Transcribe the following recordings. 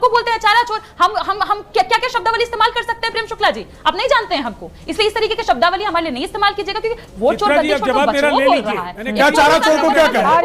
हमको बोलते हैं चारा चोर। हम क्या क्या शब्दावली इस्तेमाल कर सकते हैं प्रेम शुक्ला जी? आप नहीं जानते हैं हमको, इसलिए इस तरीके की शब्दावली हमारे लिए नहीं इस्तेमाल कीजिएगा, क्योंकि वोट चोर बोल रहा है। क्या चारा चोर को क्या कहा?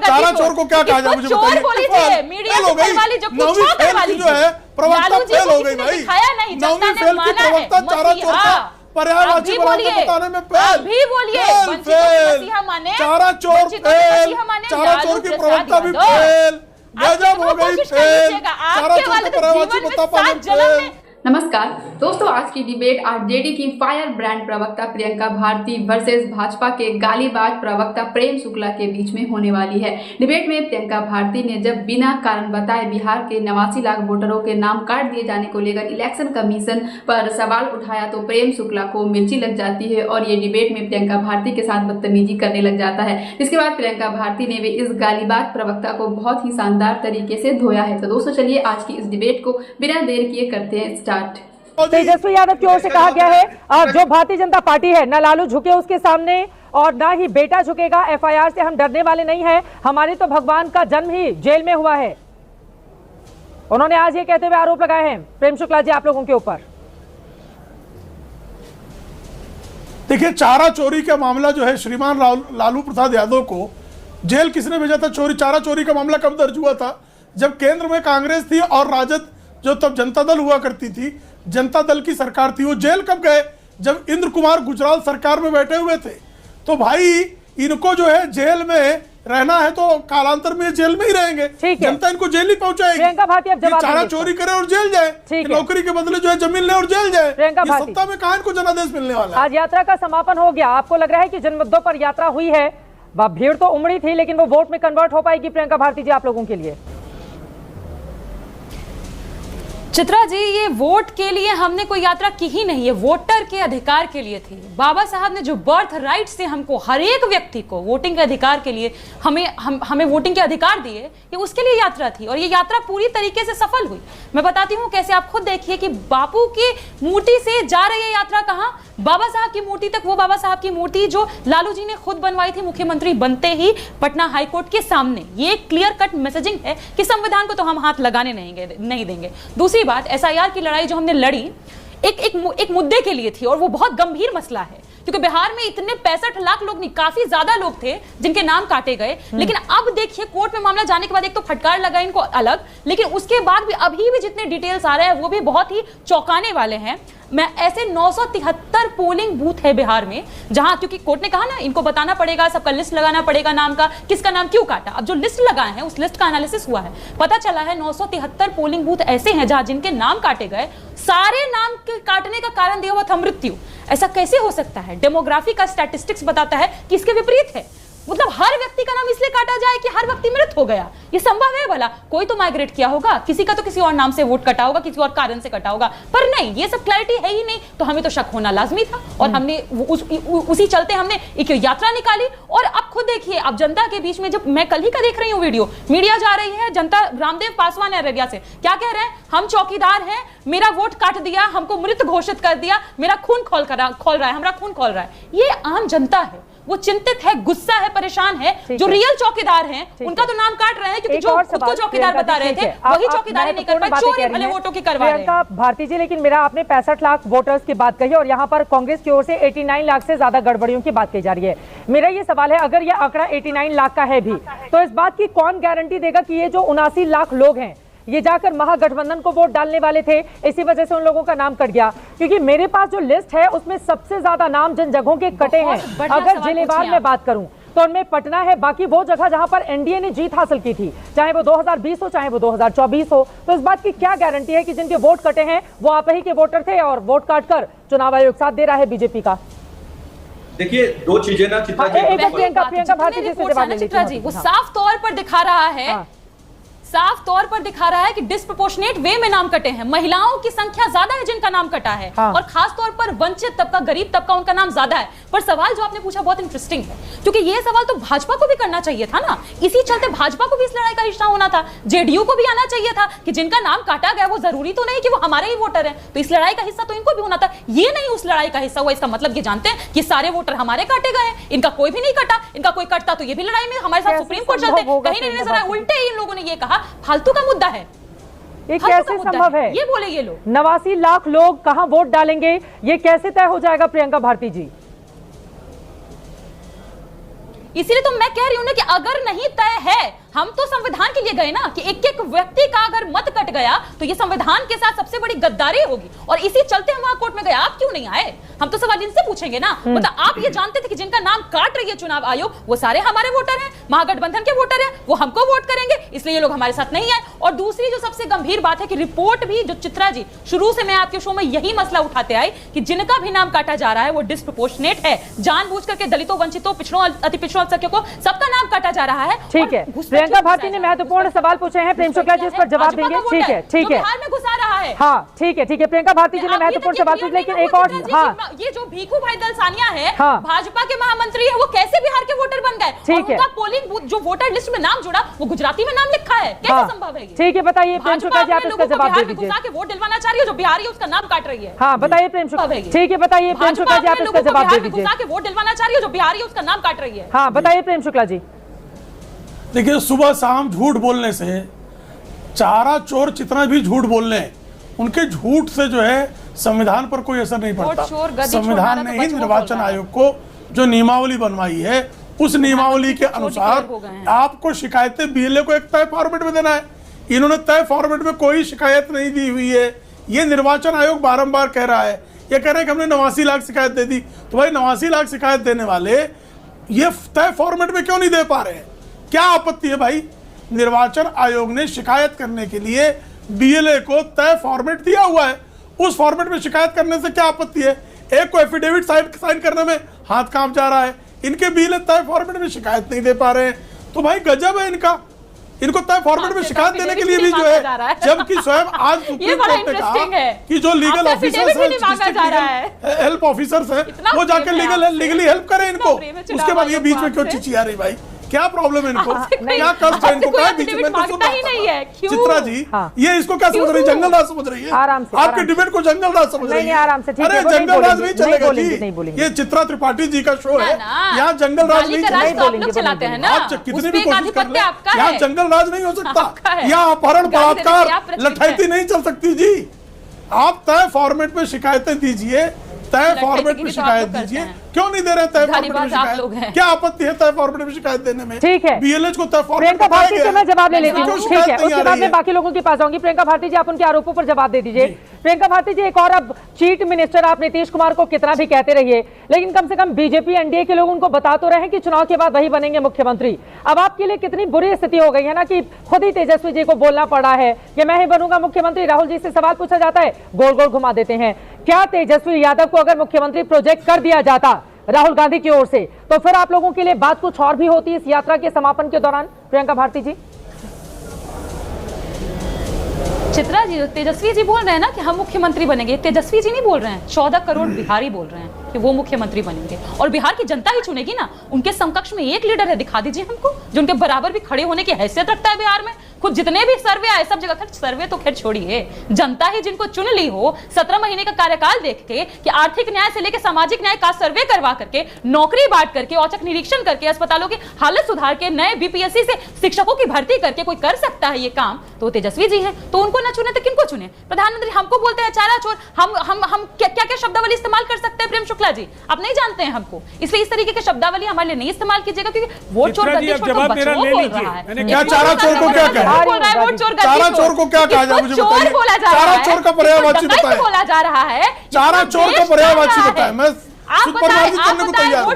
चारा चोर को क्या कहा जाए मुझे बताइए। मीडिया वाली जो वाली जो है प्रवक्ता फेल हो गई भाई, नौवीं फेल की प्रवक्ता चारा चोर का पर्यायवाची बताने में फेल, चारा चोर फेल, चारा चोर की प्रवक्ता भी फेल, गजब हो गई फेल, चारा चोर की पर्यायवाची बता पाने फेल। नमस्कार दोस्तों, आज की डिबेट आरजेडी की फायर ब्रांड प्रवक्ता प्रियंका भारती वर्सेस भाजपा के गालीबाज प्रवक्ता प्रेम शुक्ला के बीच में होने वाली है। डिबेट में प्रियंका भारती ने जब बिना कारण बताए बिहार के 89 लाख वोटरों के नाम काट दिए जाने को लेकर इलेक्शन कमीशन पर सवाल उठाया तो प्रेम शुक्ला को मिर्ची लग जाती है और ये डिबेट में प्रियंका भारती के साथ बदतमीजी करने लग जाता है। इसके बाद प्रियंका भारती ने भी इस गालीबाज प्रवक्ता को बहुत ही शानदार तरीके से धोया है। तो दोस्तों चलिए आज की इस डिबेट को बिना देर किए करते हैं। तेजस्वी यादव की ओर से कहा गया है जो भारतीय जनता पार्टी है न लालू झुके उसके सामने और ना ही बेटा झुकेगा। एफआईआर से हम डरने वाले नहीं हैं, हमारे तो भगवान का जन्म ही जेल में हुआ है। उन्होंने आज ये कहते हुए आरोप लगाए हैं प्रेम शुक्ला जी आप लोगों के ऊपर। देखिए, चारा चोरी का मामला जो है, श्रीमान लालू प्रसाद यादव को जेल किसने भेजा था? चारा चोरी का मामला कब दर्ज हुआ था? जब केंद्र में कांग्रेस थी और राजद जो तब जनता दल हुआ करती थी, जनता दल की सरकार थी। वो जेल कब गए? जब इंद्र कुमार गुजराल सरकार में बैठे हुए थे। तो भाई इनको जो है जेल में रहना है तो कालांतर में जेल में ही रहेंगे, जनता इनको जेल ही पहुंचाएगी। चारा चोरी करे और जेल जाए, नौकरी के बदले जो है जमीन ले और जेल जाए, सत्ता में कहां इनको जनादेश मिलने वाला है? आज यात्रा का समापन हो गया, आपको लग रहा है कि जिन मुद्दों पर यात्रा हुई है भीड़ तो उमड़ी थी, लेकिन वो वोट में कन्वर्ट हो पाएगी प्रियंका भारती जी आप लोगों के लिए? चित्रा जी, ये वोट के लिए हमने कोई यात्रा की ही नहीं है, वोटर के अधिकार के लिए थी। बाबा साहब ने जो बर्थ राइट से हमको, हर एक व्यक्ति को वोटिंग के अधिकार के लिए हमें वोटिंग के अधिकार दिए, ये उसके लिए यात्रा थी और ये यात्रा पूरी तरीके से सफल हुई। मैं बताती हूँ कैसे, आप खुद देखिए कि बापू की मूर्ति से जा रही है यात्रा कहाँ? बाबा साहब की मूर्ति तक। वो बाबा साहब की मूर्ति जो लालू जी ने खुद बनवाई थी मुख्यमंत्री बनते ही पटना हाईकोर्ट के सामने। ये क्लियर कट मैसेजिंग है कि संविधान को तो हम हाथ लगाने नहीं देंगे। दूसरी बात, एसआईआर की लड़ाई जो हमने लड़ी एक मुद्दे के लिए थी और वो बहुत गंभीर मसला है, क्योंकि बिहार में इतने 65 लाख लोग नहीं, काफी ज्यादा लोग थे जिनके नाम काटे गए। लेकिन अब देखिए कोर्ट में मामला जाने के बाद एक तो फटकार लगा इनको अलग, लेकिन उसके बाद भी अभी भी जितने डिटेल्स आ रहे हैं वो भी बहुत ही चौंकाने वाले हैं। मैं ऐसे 973 पोलिंग बूथ है बिहार में जहां, क्योंकि कोर्ट ने कहा ना इनको बताना पड़ेगा, सबका लिस्ट लगाना पड़ेगा नाम का, किसका नाम क्यों काटा। अब जो लिस्ट लगाए हैं उस लिस्ट का एनालिसिस हुआ है, पता चला है 973 पोलिंग बूथ ऐसे हैं जहां जिनके नाम काटे गए, सारे नाम के काटने का कारण दिया हुआ था मृत्यु। ऐसा कैसे हो सकता है? डेमोग्राफी का स्टैटिस्टिक्स बताता है कि इसके विपरीत है। मतलब हर व्यक्ति का नाम इसलिए काटा जाए कि हर व्यक्ति मृत हो गया, ये संभव है भला? कोई तो माइग्रेट किया होगा, किसी का तो किसी और नाम से वोट कटा होगा, किसी और कारण से कटा होगा, पर नहीं, ये सब क्लैरिटी है ही नहीं। तो हमें तो शक होना लाजमी था और हमने उसी चलते हमने एक यात्रा निकाली। और अब खुद देखिए, अब जनता के बीच में, जब मैं कल ही का देख रही हूँ वीडियो, मीडिया जा रही है, जनता, रामदेव पासवान है अररिया से, क्या कह रहे हैं? हम चौकीदार हैं, मेरा वोट काट दिया, हमको मृत घोषित कर दिया, मेरा खून खोल रहा है, हमारा खून खोल रहा है। ये आम जनता है, वो चिंतित है, गुस्सा है, परेशान है। जो रियल चौकीदार हैं उनका तो नाम काट रहे हैं, क्योंकि जो खुद को चौकीदार बता रहे थे वही चौकीदारी नहीं कर पाए, चोरी भले वोटों की करवा रहे हैं। प्रियंका भारती जी, लेकिन मेरा आपने 65 लाख वोटर्स की बात कही और यहाँ पर कांग्रेस की ओर से 89 लाख से ज्यादा गड़बड़ियों की बात कही जा रही है। मेरा ये सवाल है, अगर ये आंकड़ा 89 लाख का है भी, तो इस बात की कौन गारंटी देगा कि ये जो 79 लाख लोग हैं ये जाकर महागठबंधन को वोट डालने वाले थे, इसी वजह से उन लोगों का नाम कट गया? क्योंकि मेरे पास जो लिस्ट है उसमें सबसे ज्यादा नाम जिन जगहों के कटे हैं, अगर जिलेवार में बात करूं तो उनमें पटना है, बाकी वो जगह जहां पर एनडीए ने जीत हासिल की थी, चाहे वो 2020 हो चाहे वो 2024 हो। तो इस बात की क्या गारंटी है कि जिनके वोट कटे हैं वो आप ही के वोटर थे और वोट काटकर चुनाव आयोग साथ दे रहा है बीजेपी का? देखिए, दो चीजें ना चित्रा जी, वो साफ तौर पर दिखा रहा है, साफ तौर पर दिखा रहा है कि डिस्प्रोपोर्शनेट वे में नाम कटे हैं। महिलाओं की संख्या ज्यादा है जिनका नाम कटा है, और खास तौर पर वंचित तबका, गरीब तबका, उनका नाम ज्यादा है। पर सवाल जो आपने पूछा बहुत इंटरेस्टिंग है, क्योंकि ये सवाल तो भाजपा को भी करना चाहिए था ना। इसी चलते भाजपा को भी इस लड़ाई का हिस्सा होना था, जेडीयू को भी आना चाहिए था कि जिनका नाम काटा गया वो जरूरी तो नहीं कि वो हमारे ही वोटर हैं, तो इस लड़ाई का हिस्सा तो इनको भी होना था। ये नहीं उस लड़ाई का हिस्सा हुआ, इसका मतलब ये जानते हैं कि सारे वोटर हमारे काटे गए, इनका कोई भी नहीं कटा। इनका कोई कटता तो ये भी लड़ाई में हमारे साथ सुप्रीम कोर्ट चलते, कहीं नहीं नजर आया। उल्टे ही इन लोगों ने ये कहा फालतू का मुद्दा है, ये फालतू कैसे का मुद्दा संभव है? ये बोले ये लोग। 89 लाख लोग कहां वोट डालेंगे, ये कैसे तय हो जाएगा प्रियंका भारती जी? इसीलिए तो मैं कह रही हूं ना कि अगर नहीं तय है, हम तो संविधान के लिए गए ना कि एक एक व्यक्ति का अगर मत कट गया तो ये संविधान के साथ सबसे बड़ी गद्दारी होगी, और इसी चलते हम वहां कोर्ट में गए। आप क्यों नहीं आए? हम तो सवाल इनसे पूछेंगे ना। मतलब आप ये जानते थे कि जिनका नाम काट रही है चुनाव आयोग, वो सारे हमारे वोटर हैं, महागठबंधन के वोटर हैं, वो हमको वोट करेंगे, इसलिए ये लोग हमारे साथ नहीं आए। और दूसरी जो सबसे गंभीर बात है कि रिपोर्ट भी, जो चित्रा जी शुरू से मैं आपके शो में यही मसला उठाते आए कि जिनका भी नाम काटा जा रहा है वो डिस्प्रोपोर्शनेट है, जानबूझ करके दलितों, वंचितों, पिछड़ों, अति पिछड़ों अल्पसंख्यकों को सबका नाम काटा जा रहा है। ठीक है, प्रियंका भारती ने महत्वपूर्ण सवाल पूछे हैं, प्रेम शुक्ला जी इस पर जवाब देंगे। ठीक है, ठीक है, बिहार में घुसा रहा है। हाँ ठीक है, ठीक है, प्रियंका भारती जी ने महत्वपूर्ण सवाल पूछे, लेकिन एक और, हाँ ये जो भीखू भाई दलसानिया है, हाँ। भाजपा के महामंत्री है, वो कैसे बिहार के वोटर बन गए? ठीक है, उनका पोलिंग बूथ जो वोटर लिस्ट में नाम जुड़ा वो गुजराती में नाम लिखा है, कैसे हाँ। संभव है ये? ठीक है, बताइए प्रेम शुक्ला जी, आप इसका जवाब दे दीजिए। के वोट दिलवाना चाह रही है, जो बिहारी है उसका नाम काट रही है। हाँ बताइए प्रेम शुक्ला, ठीक है, बताइए प्रेम शुक्ला जी, आप इसका जवाब दे दीजिए। के वोट दिलवाना चाह रही है, जो बिहारी है उसका नाम काट रही है। हाँ बताइए प्रेम शुक्ला जी। देखिए, सुबह शाम झूठ बोलने से, चारा चोर जितना भी झूठ बोल लें, उनके झूठ से जो है संविधान पर कोई असर नहीं पड़ता। संविधान ने ही निर्वाचन आयोग को जो नियमावली बनवाई है, उस नियमावली के अनुसार आपको शिकायतें बीएलए को एक तय फॉर्मेट में देना है। इन्होंने तय फॉर्मेट में कोई शिकायत नहीं दी हुई है। ये निर्वाचन आयोग बारंबार कह रहा है, ये कह रहे हैं कि हमने 89 लाख शिकायत दे दी। तो भाई 89 लाख शिकायत देने वाले ये तय फॉर्मेट में क्यों नहीं दे पा रहे हैं? क्या आपत्ति है भाई? निर्वाचन आयोग ने शिकायत करने के लिए बीएलए को तय फॉर्मेट दिया हुआ है, उस फॉर्मेट में शिकायत करने से क्या आपत्ति है? एक को एफिडेविट साइन करने में हाथ कांप जा रहा है, इनके बीएलए तय फॉर्मेट में शिकायत नहीं दे पा रहे हैं। तो भाई गजब है इनका। इनको तय फॉर्मेट में शिकायत देने के लिए भी जो है, जबकि स्वयं आज सुप्रीम कोर्ट ने कहा कि जो लीगल ऑफिसर्स हैं, हेल्प ऑफिसर्स हैं, वो जाकर लीगली हेल्प करें इनको। उसके बाद ये बीच में क्यों चिचिया रही भाई? क्या प्रॉब्लम है इनको? क्या कष्ट है इनको? क्या बीच में चित्रा जी, ये इसको क्या समझ रही? जंगल राज समझ रही है? आराम से, आपके डिबेट को जंगल राज समझ रही है? आराम से, अरे जंगल राज नहीं चलेगा जी। ये चित्रा त्रिपाठी जी का शो है, यहाँ जंगल राज नहीं चलेगा। आप कितनी भी कोशिश कर ले, यहाँ जंगल राज नहीं हो सकता। यहाँ अपहरण, बलात्कार, लठैती नहीं चल सकती जी। आप तय फॉर्मेट में शिकायतें दीजिए, तय फॉर्मेट में शिकायत दीजिए। क्यों नहीं दे रहे तय फॉर्मेट में शिकायत? क्या आपत्ति है तय फॉर्मेट में शिकायत देने में? ठीक है, बीएलएच को तय फॉर्मेट प्रियंका भारती से मैं जवाब ले लेती हूँ। ठीक है, उसके बाद मैं बाकी लोगों के पास आऊंगी। प्रियंका भारती जी, आप उनके आरोपों पर जवाब दे दीजिए। प्रियंका भारती जी, एक और, अब चीफ मिनिस्टर आप नीतीश कुमार को कितना भी कहते रहिए, लेकिन कम से कम बीजेपी एनडीए के लोग उनको बता तो रहे हैं कि चुनाव के बाद वही बनेंगे मुख्यमंत्री। अब आपके लिए कितनी बुरी स्थिति हो गई है ना कि खुद ही तेजस्वी जी को बोलना पड़ा है कि मैं ही बनूंगा मुख्यमंत्री। राहुल जी से सवाल पूछा जाता है, गोल गोल घुमा देते हैं। क्या तेजस्वी यादव को अगर मुख्यमंत्री प्रोजेक्ट कर दिया जाता राहुल गांधी की ओर से, तो फिर आप लोगों के लिए बात कुछ और भी होती इस यात्रा के समापन के दौरान? प्रियंका भारती जी। चित्रा जी, तेजस्वी जी बोल रहे हैं ना कि हम मुख्यमंत्री बनेंगे। तेजस्वी जी नहीं बोल रहे हैं, 14 करोड़ बिहारी बोल रहे हैं कि वो मुख्यमंत्री बनेंगे, और बिहार की जनता ही चुनेगी ना। उनके समकक्ष में एक लीडर है, दिखा दीजिए हमको, जो उनके बराबर भी खड़े होने की हैसियत रखता है बिहार में। खुद जितने भी सर्वे आए सब जगह, सर्वे तो खैर छोड़िए, जनता ही जिनको चुन ली हो 17 महीने का कार्यकाल देख के कि आर्थिक न्याय से लेकर सामाजिक न्याय का सर्वे करवा करके, नौकरी बांट करके, औचक निरीक्षण करके, अस्पतालों की हालत सुधार के, नए बीपीएससी से शिक्षकों की भर्ती करके कोई कर सकता है ये काम, तो तेजस्वी जी हैं। तो उनको ना चुने तो किनको चुने? प्रधानमंत्री हमको बोलते हैं चारा चोर। हम क्या क्या शब्दावली इस्तेमाल कर सकते हैं? प्रेम शुक्ला जी, आप नहीं जानते हैं हमको, इसलिए इस तरीके की शब्दावली हमारे लिए नहीं इस्तेमाल कीजिएगा, क्योंकि वोट चोर बोल रहा है। क्या चारा चोर को क्या कहा? चारा चोर को क्या कहा जाए? मुझे बताइए। चारा चोर का पर्यायवाची बताएं। बोला जा रहा है, चारा चोर का पर्यायवाची बताएं। मैं परिमार्जित करने को तैयार हूँ,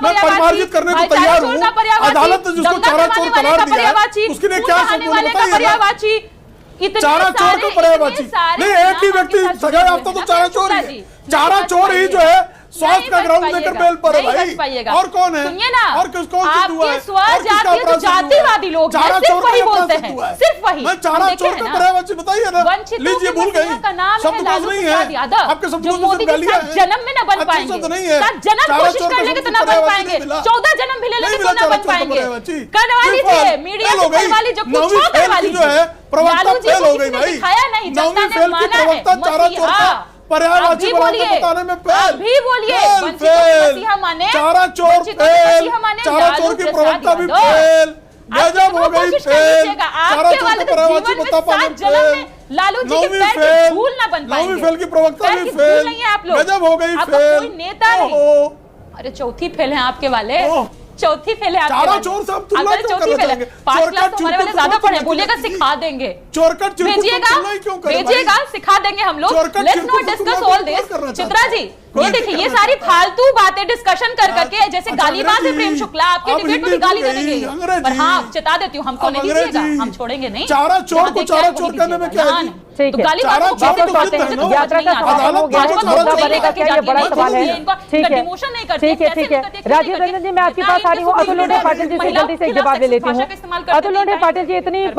मैं परिमार्जित करने को तैयार हूँ। अदालत ने जिसको चारा चोर करार दिया है, उसके लिए क्या बताइए। चारा चोर का पर्यायवाची नहीं, एक ही व्यक्ति सजा याफ्ता तो चारा चोर ही है। चारा चोर ही जो है स्वास्थ्य का ग्राउंड लेकर बेल पर है भाई। और कौन है? सुनिए ना, और किसको जातिवादी लोग चारा चोर वही बोलते हैं, सिर्फ वही। मैं चारा चोर का पर्यायवाची बताइए ना। लीजिए, भूल गई, शब्दकोश नहीं है आपके, शब्दकोश में गालियां हैं। जन्म में न बन पाएंगे, जन्म कोशिश कर लेंगे तो न बन पाएंगे, 14 जन्म भी ले लेंगे तो न बन पाएंगे। करवाली थे मीडिया से, करवाली जो कुछ करवाली जो है प्रवक्ता फेल हो गई भाई। नौवीं फेल की प्रवक्ता चारा चोर का पर्यायवाची बताने में फेल। चारा चोर फेल, चारा चोर की प्रवक्ता भी फेल, गजब हो गई फेल। चारा चोर का पर्यायवाची बता पाने फेल। लालू जी के नौवीं पैर की फेल, धूल ना बन पाएंगे। नौवीं फेल की प्रवक्ता पैर भी की धूल फेल, नहीं है आप लोग, गजब हो गई आपका फेल। कोई नेता नहीं। ओहो। अरे चौथी फेल है आपके वाले, ओह। चौथी फेल है आपके चारों वाले। चोर से आप तुलना अगर क्यों चौथी करना फेल है, चाहेंगे? 5 लाख चोरकट तो हमारे वाले चिरकुट ज्यादा तुलना पढ़े, क्यों बोलिएगा करेंगे? सिखा देंगे, चोरकट चिरकुट भेजिएगा तुलना ही क्यों करें भाई? भेजिएगा, सिखा देंगे हम लोग। चोरकट लेट्स चिरकुट नॉट तुलना डिस्कस कौन ऑल दिस। करना चाहता चित्रा है? जी, कोई ये नहीं देखिए, ये करना सारी चाहता है। फालतू बातें डिस्कशन कर करके जैसे अच्छा, गालीबाज है अंग्रेजी, प्रेम शुक्ला, आपके आप डिबेट में भी हिंदी गाली भूल देने गई, गई। अंग्रेजी। पर हाँ, चेता देती हूँ, हमको अब नहीं दीजिएगा, अंग्रेजी। हम छोड़ेंगे नहीं। चारा चोर जहाँ को देखना चारा है चोर वही करने में दीजिएगा, क्या है हाँ, जी? नहीं। ठीक तो है। गालीबाज चारा को चोर बहुत तो बातें जिद है हैं, ना। तो यात्रा का समझ नहीं समापन आता। हो गया है। भाजपा चारा तो चोर नहीं का लेके बताइएगा जाती क्या ये है, बड़ा सवाल है? इनका ठीक है। डिमोशन नहीं करती, ठीक है, कैसे ठीक है। नहीं करती, राजीव कैसे नहीं रंजन जी, मैं आपके करती। पास आ रही हूँ। इतना अतुल लोढ़े इनके पाटिल जी से महिलाओं जल्दी से के एक खिलाफ जवाब ले sexist लेती भाषा हूँ। का इस्तेमाल करते अतुल लोढ़े दिखाई पाटिल जी, इतनी